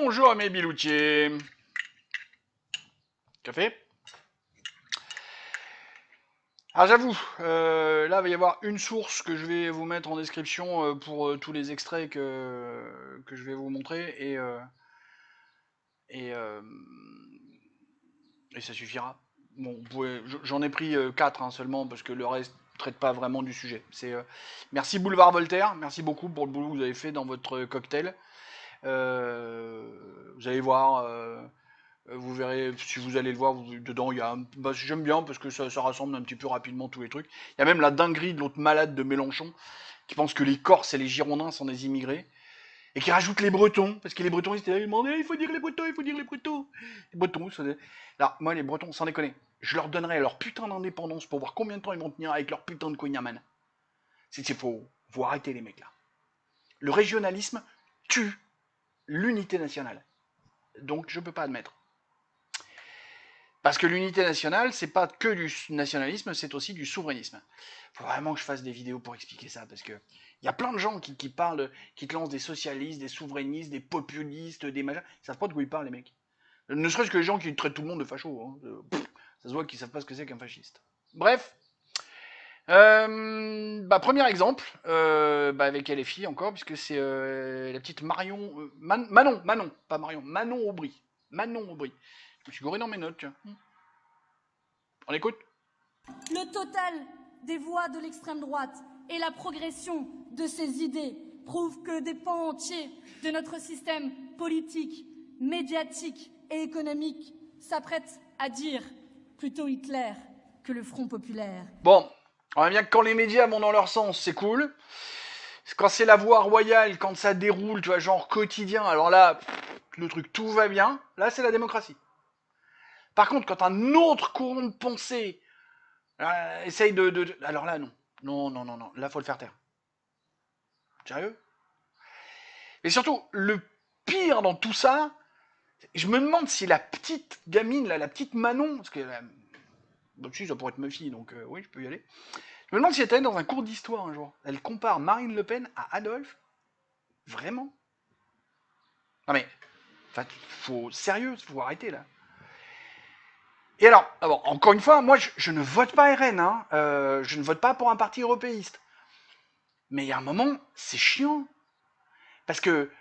Bonjour mes biloutiers. Café. Alors j'avoue, là il va y avoir une source que je vais vous mettre en description pour tous les extraits que je vais vous montrer et, euh, et ça suffira. Bon, j'en ai pris 4 seulement parce que le reste traite pas vraiment du sujet. Merci Boulevard Voltaire, merci beaucoup pour le boulot que vous avez fait dans votre cocktail. Vous allez voir, vous verrez, si vous allez le voir, dedans, il y a j'aime bien parce que ça rassemble un petit peu rapidement tous les trucs. Il y a même la dinguerie de l'autre malade de Mélenchon qui pense que les Corses et les Girondins sont des immigrés et qui rajoute les Bretons parce que les Bretons ils étaient là, ils demandaient il faut dire les Bretons, il faut dire les Bretons. Les Bretons, alors moi les Bretons, sans déconner, je leur donnerai leur putain d'indépendance pour voir combien de temps ils vont tenir avec leur putain de Cognaman. Faut arrêter les mecs là. Le régionalisme tue l'unité nationale. Donc je peux pas admettre. Parce que l'unité nationale, c'est pas que du nationalisme, c'est aussi du souverainisme. Faut vraiment que je fasse des vidéos pour expliquer ça, parce que il y a plein de gens qui parlent, qui te lancent des socialistes, des souverainistes, des populistes, des machins. Ils savent pas de quoi ils parlent, les mecs. Ne serait-ce que les gens qui traitent tout le monde de facho. Ça se voit qu'ils savent pas ce que c'est qu'un fasciste. Bref. Premier exemple, avec LFI encore, puisque c'est la petite Marion. Manon, pas Marion, Manon Aubry. Manon Aubry. Je me suis gouré dans mes notes, tiens. On écoute. Le total des voix de l'extrême droite et la progression de ces idées prouvent que des pans entiers de notre système politique, médiatique et économique s'apprêtent à dire plutôt Hitler que le Front populaire. Bon, on voit bien que quand les médias vont dans leur sens, c'est cool. Quand c'est la voie royale, quand ça déroule, tu vois, genre quotidien, alors là, le truc, tout va bien. Là, c'est la démocratie. Par contre, quand un autre courant de pensée essaye de... Alors là, non. Non. Là, faut le faire taire. Sérieux? Et surtout, le pire dans tout ça, je me demande si la petite gamine, là, la petite Manon, parce que... Bon, si, ça pourrait être ma fille, donc oui, je peux y aller. Je me demande si elle était dans un cours d'histoire un jour. Elle compare Marine Le Pen à Adolphe. Vraiment? Non mais, sérieux, faut arrêter là. Et alors, encore une fois, moi je ne vote pas RN, hein. Je ne vote pas pour un parti européiste. Mais il y a un moment, c'est chiant. Parce que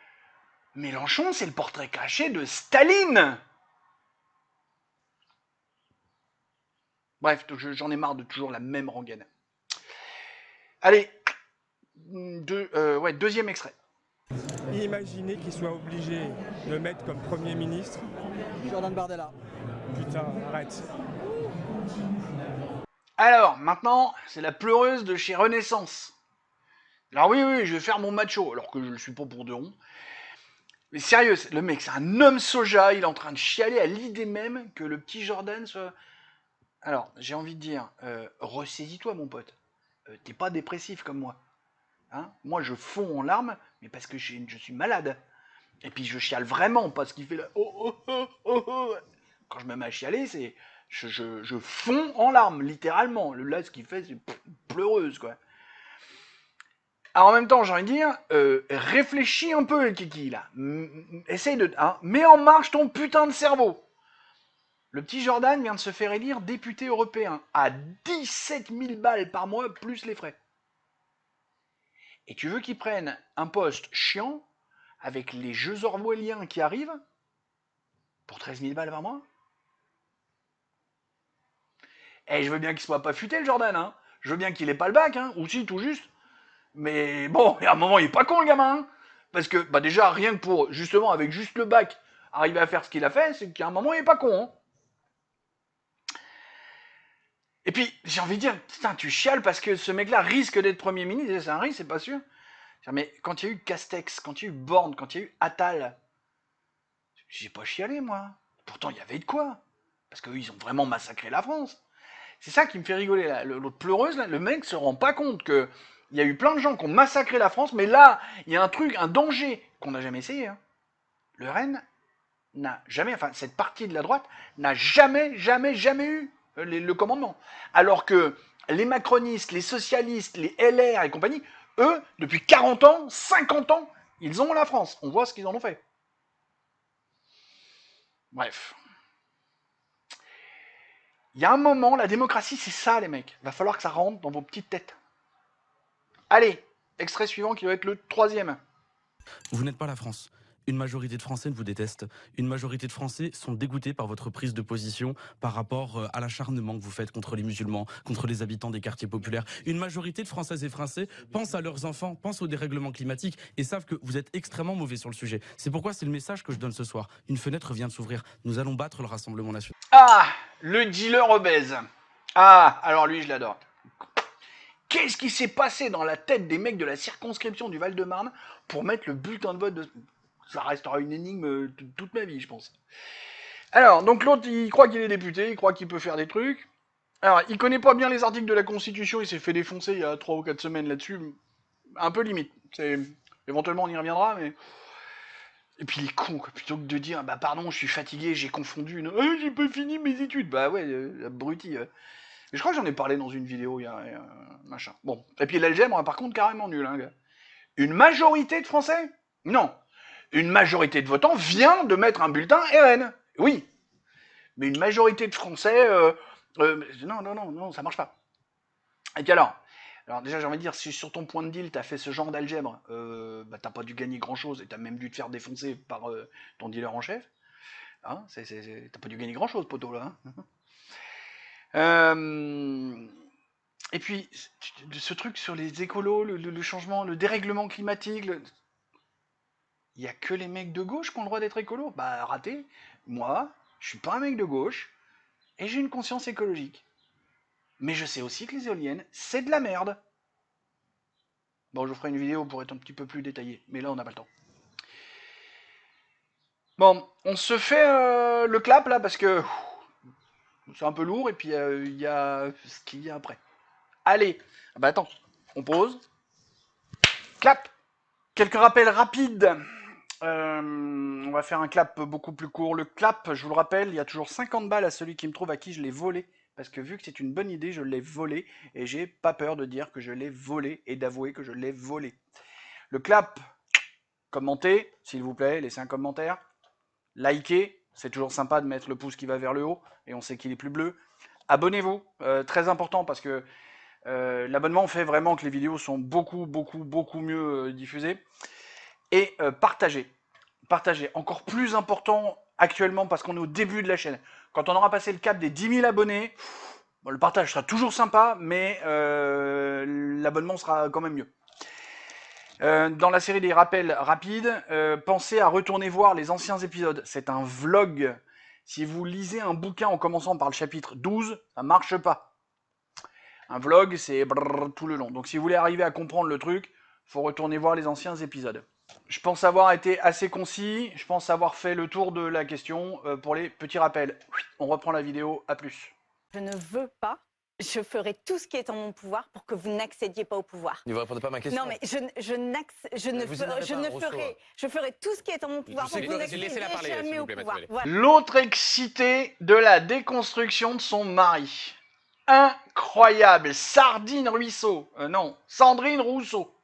Mélenchon, c'est le portrait caché de Staline. Bref, j'en ai marre de toujours la même rengaine. Allez, deuxième extrait. Imaginez qu'il soit obligé de mettre comme Premier ministre Jordan Bardella. Putain, arrête. Alors, maintenant, c'est la pleureuse de chez Renaissance. Alors oui, je vais faire mon macho, alors que je le suis pas pour de rond. Mais sérieux, le mec, c'est un homme soja, il est en train de chialer à l'idée même que le petit Jordan soit... Alors, j'ai envie de dire, ressaisis-toi mon pote. T'es pas dépressif comme moi. Hein, moi, je fonds en larmes, mais parce que je suis malade. Et puis, je chiale vraiment, parce qu'il fait là... Oh. Quand je me mets à chialer, c'est... Je fonds en larmes, littéralement. Là, ce qu'il fait, c'est pleureuse, quoi. Alors, en même temps, j'ai envie de dire, réfléchis un peu, le kiki, là. Essaye de... mets en marche ton putain de cerveau. Le petit Jordan vient de se faire élire député européen à 17 000 balles par mois, plus les frais. Et tu veux qu'il prenne un poste chiant, avec les jeux orwelliens qui arrivent, pour 13 000 balles par mois? Eh, je veux bien qu'il soit pas futé, le Jordan, hein. Je veux bien qu'il ait pas le bac, hein, ou si, tout juste. Mais bon, à un moment, il est pas con, le gamin, hein. Parce que, déjà, rien que pour, justement, avec juste le bac, arriver à faire ce qu'il a fait, c'est qu'à un moment, il est pas con, hein. Et puis, j'ai envie de dire, putain, tu chiales parce que ce mec-là risque d'être Premier ministre, c'est un risque, c'est pas sûr. Mais quand il y a eu Castex, quand il y a eu Borne, quand il y a eu Attal, j'ai pas chialé, moi. Pourtant, il y avait de quoi. Parce qu'eux, ils ont vraiment massacré la France. C'est ça qui me fait rigoler, là. L'autre pleureuse, là, le mec se rend pas compte que il y a eu plein de gens qui ont massacré la France, mais là, il y a un truc, un danger qu'on n'a jamais essayé. Hein. Le RN n'a jamais, enfin, cette partie de la droite n'a jamais eu le commandement. Alors que les macronistes, les socialistes, les LR et compagnie, eux, depuis 40 ans, 50 ans, ils ont la France. On voit ce qu'ils en ont fait. Bref. Il y a un moment, la démocratie, c'est ça, les mecs. Il va falloir que ça rentre dans vos petites têtes. Allez, extrait suivant qui doit être le 3e. Vous n'êtes pas la France. Une majorité de Français vous détestent. Une majorité de Français sont dégoûtés par votre prise de position par rapport à l'acharnement que vous faites contre les musulmans, contre les habitants des quartiers populaires. Une majorité de Françaises et Français pensent à leurs enfants, pensent au dérèglement climatique et savent que vous êtes extrêmement mauvais sur le sujet. C'est pourquoi c'est le message que je donne ce soir. Une fenêtre vient de s'ouvrir. Nous allons battre le Rassemblement national. Ah, le dealer obèse. Ah, alors lui, je l'adore. Qu'est-ce qui s'est passé dans la tête des mecs de la circonscription du Val-de-Marne pour mettre le bulletin de vote de... Ça restera une énigme toute ma vie, je pense. Alors, donc l'autre, il croit qu'il est député, il croit qu'il peut faire des trucs. Alors, il connaît pas bien les articles de la Constitution, il s'est fait défoncer il y a 3 ou 4 semaines là-dessus. Un peu limite. Éventuellement, on y reviendra, mais... Et puis il est con, quoi. Plutôt que de dire, bah pardon, je suis fatigué, j'ai confondu une... j'ai pas fini mes études. Bah ouais, abruti. Mais je crois que j'en ai parlé dans une vidéo, il y a machin. Bon. Et puis l'algèbre, par contre, carrément nul, hein, gars. Une majorité de Français ? Non. Une majorité de votants vient de mettre un bulletin RN. Oui. Mais une majorité de Français... non, ça marche pas. Et puis alors déjà, j'ai envie de dire, si sur ton point de deal, t'as fait ce genre d'algèbre, bah t'as pas dû gagner grand-chose, et t'as même dû te faire défoncer par ton dealer en chef. Hein, t'as pas dû gagner grand-chose, poteau, là. Hein. Et puis, ce truc sur les écolos, le changement, le dérèglement climatique... Il y a que les mecs de gauche qui ont le droit d'être écolos. Bah, raté. Moi, je suis pas un mec de gauche, et j'ai une conscience écologique. Mais je sais aussi que les éoliennes, c'est de la merde. Bon, je ferai une vidéo pour être un petit peu plus détaillé, mais là, on n'a pas le temps. Bon, on se fait le clap, là, parce que c'est un peu lourd, et puis il y a ce qu'il y a après. Allez, bah attends, on pose. Clap. Quelques rappels rapides. On va faire un clap beaucoup plus court. Le clap, je vous le rappelle, il y a toujours 50 balles à celui qui me trouve à qui je l'ai volé. Parce que vu que c'est une bonne idée, je l'ai volé. Et j'ai pas peur de dire que je l'ai volé et d'avouer que je l'ai volé. Le clap, commentez, s'il vous plaît, laissez un commentaire. Likez, c'est toujours sympa de mettre le pouce qui va vers le haut. Et on sait qu'il est plus bleu. Abonnez-vous, très important parce que l'abonnement fait vraiment que les vidéos sont beaucoup mieux diffusées. Et partagez. Partagez. Encore plus important actuellement parce qu'on est au début de la chaîne. Quand on aura passé le cap des 10 000 abonnés, bon, le partage sera toujours sympa, mais l'abonnement sera quand même mieux. Dans la série des rappels rapides, pensez à retourner voir les anciens épisodes. C'est un vlog. Si vous lisez un bouquin en commençant par le chapitre 12, ça marche pas. Un vlog, c'est tout le long. Donc si vous voulez arriver à comprendre le truc, faut retourner voir les anciens épisodes. Je pense avoir été assez concis, je pense avoir fait le tour de la question. Pour les petits rappels, on reprend la vidéo, à plus. Je ne veux pas, je ferai tout ce qui est en mon pouvoir pour que vous n'accédiez pas au pouvoir. Ne vous répondez pas à ma question. Non mais je ferai tout ce qui est en mon pouvoir pour que vous n'accédiez jamais au pouvoir. Voilà. L'autre excité de la déconstruction de son mari. Incroyable, Sardine Ruisseau. Non, Sandrine Rousseau.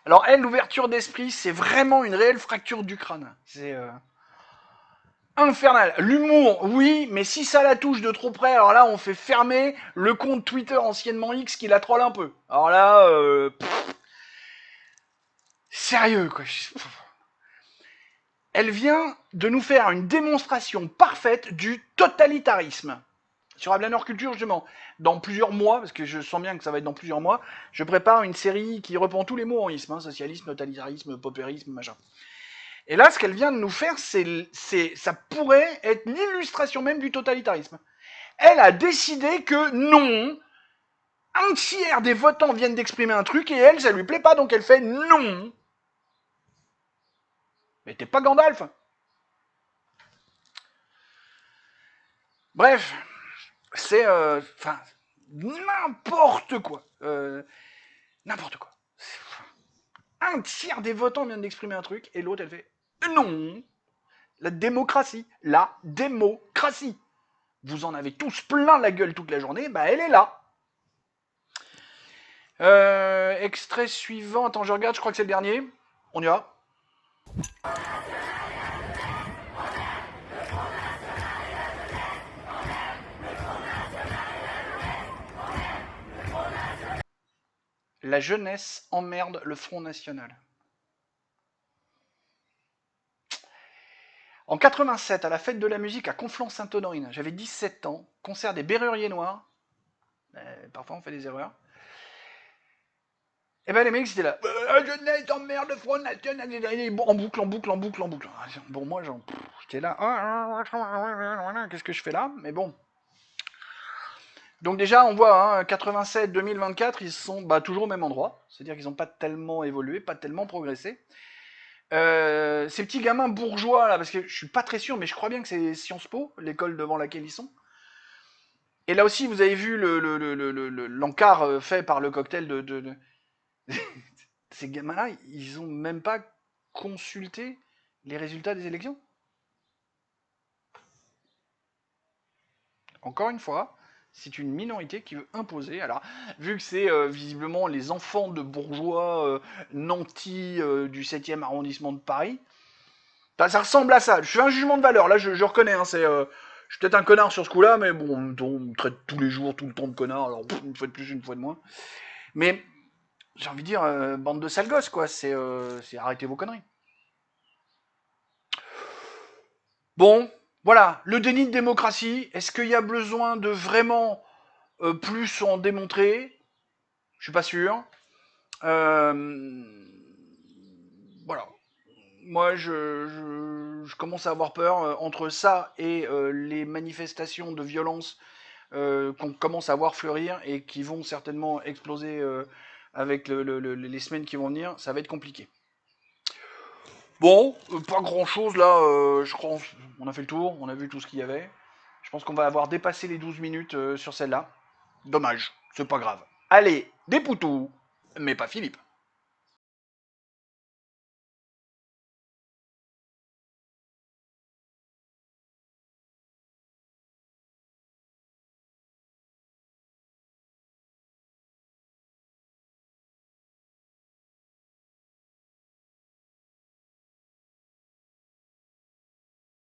Alors elle, l'ouverture d'esprit, c'est vraiment une réelle fracture du crâne. C'est infernal. L'humour, oui, mais si ça la touche de trop près, alors là, on fait fermer le compte Twitter anciennement X qui la troll un peu. Alors là, sérieux, quoi. Elle vient de nous faire une démonstration parfaite du totalitarisme. Sur Ablaneur Culture, justement, dans plusieurs mois, parce que je sens bien que ça va être dans plusieurs mois, je prépare une série qui reprend tous les mots en isme, hein, socialisme, totalitarisme, paupérisme, machin. Et là, ce qu'elle vient de nous faire, ça pourrait être l'illustration même du totalitarisme. Elle a décidé que non, un tiers des votants viennent d'exprimer un truc, et elle, ça lui plaît pas, donc elle fait non. Mais t'es pas Gandalf. Bref. C'est n'importe quoi. N'importe quoi. Un tiers des votants viennent d'exprimer un truc et l'autre elle fait non. La démocratie. La démocratie. Vous en avez tous plein la gueule toute la journée, bah elle est là. Extrait suivant. Attends, je regarde, je crois que c'est le dernier. On y va. La jeunesse emmerde le Front National. En 87, à la fête de la musique à Conflans-Sainte-Honorine, j'avais 17 ans, concert des Berruriers Noirs. Parfois on fait des erreurs. Et ben les mecs c'était là. La jeunesse emmerde le Front National. En boucle, en boucle, en boucle, en boucle. Bon, moi j'étais là. Qu'est-ce que je fais là? Mais bon. Donc déjà, on voit, 87, 2024, ils sont toujours au même endroit. C'est-à-dire qu'ils n'ont pas tellement évolué, pas tellement progressé. Ces petits gamins bourgeois, là, parce que je suis pas très sûr, mais je crois bien que c'est Sciences Po, l'école devant laquelle ils sont. Et là aussi, vous avez vu l'encart fait par le cocktail de... Ces gamins-là, ils ont même pas consulté les résultats des élections. Encore une fois, c'est une minorité qui veut imposer. Alors, vu que c'est visiblement les enfants de bourgeois nantis du 7e arrondissement de Paris, ça ressemble à ça. Je fais un jugement de valeur, là je reconnais, je suis peut-être un connard sur ce coup-là, mais bon, en même temps, on me traite tous les jours, tout le temps de connard, alors une fois de plus, une fois de moins. Mais, j'ai envie de dire, bande de sales gosses, quoi, c'est arrêtez vos conneries. Bon, voilà, le déni de démocratie, est-ce qu'il y a besoin de vraiment plus en démontrer? Je suis pas sûr. Voilà. Moi, je commence à avoir peur entre ça et les manifestations de violence qu'on commence à voir fleurir et qui vont certainement exploser avec les semaines qui vont venir. Ça va être compliqué. Bon, pas grand chose là, je crois on a fait le tour, on a vu tout ce qu'il y avait. Je pense qu'on va avoir dépassé les 12 minutes sur celle-là. Dommage, c'est pas grave. Allez, des poutous, mais pas Philippe.